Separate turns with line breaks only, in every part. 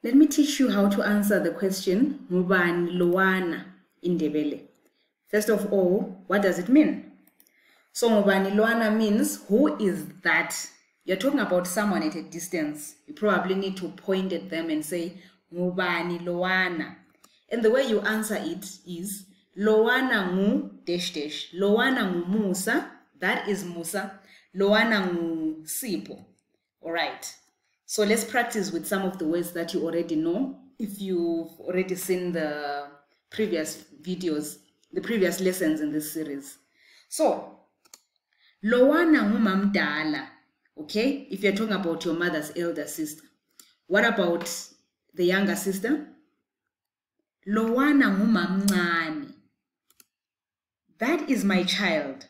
Let me teach you how to answer the question Ngubani lowana in Ndebele. First of all, what does it mean? So Ngubani lowana means who is that? You're talking about someone at a distance. You probably need to point at them and say Ngubani lowana. And the way you answer it is lowana ngu dash dash. Lowana ngu Musa. That is Musa. Lowana ngu Sipo. Alright. So let's practice with some of the words that you already know. If you've already seen the previous videos, the previous lessons in this series. So, lowana ngumamdala. Okay? If you're talking about your mother's elder sister. What about the younger sister? Lowana ngumamncane. That is my child.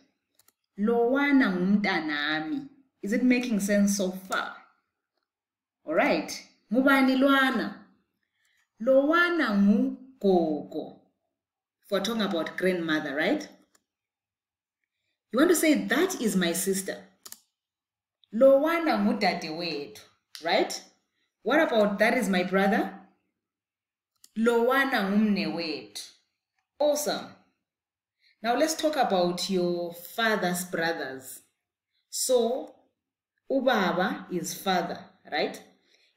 Lowana ngumntanami. Is it making sense so far? Alright. Ngubani lowana? Lowana ngugogo. If we're talking about grandmother, right? You want to say that is my sister. Lowana ngudadewethu, right? What about that is my brother? Lowana ngumnewethu. Awesome. Now let's talk about your father's brothers. So, ubaba is father, right?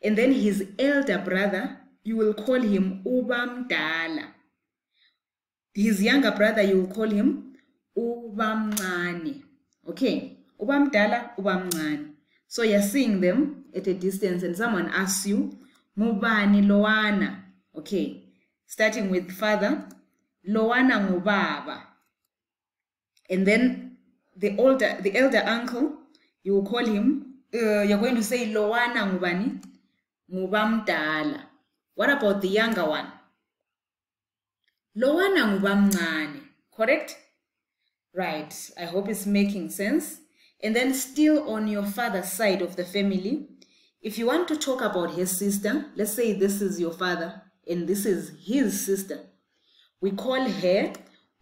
And then his elder brother, you will call him ubamdala. His younger brother, you will call him ubamncane. Okay, ubamdala, ubamncane. So you're seeing them at a distance and someone asks you, Ngubani lowana. Okay, starting with father, lowana ngubaba. And then the elder uncle, you will call him, you're going to say lowana ngubani, ngubamdala. What about the younger one? Lowana ngubamncane, correct? Right, I hope it's making sense. And then still on your father's side of the family, if you want to talk about his sister, let's say this is your father and this is his sister. We call her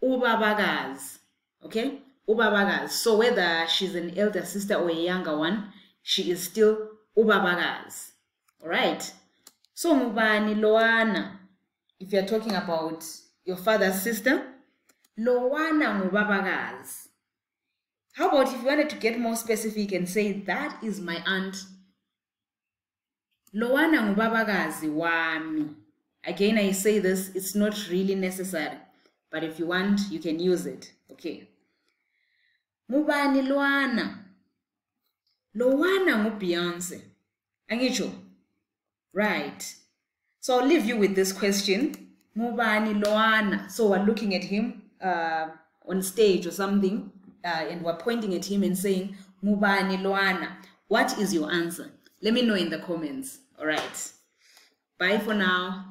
ubabakazi, okay? Ubabakazi. So whether she's an elder sister or a younger one, she is still ubabakazi. Alright? So ngubani lowana, if you're talking about your father's sister, lowana ngubabakazi. How about if you wanted to get more specific and say that is my aunt? Lowana ngubabakazi wami. Again, I say this, it's not really necessary. But if you want, you can use it. Okay. Ngubani lowana. Lowana ngu Beyonce. Angitsho. Right. So I'll leave you with this question. Ngubani lowana. So we're looking at him on stage or something. And we're pointing at him and saying, Ngubani lowana. What is your answer? Let me know in the comments. All right. Bye for now.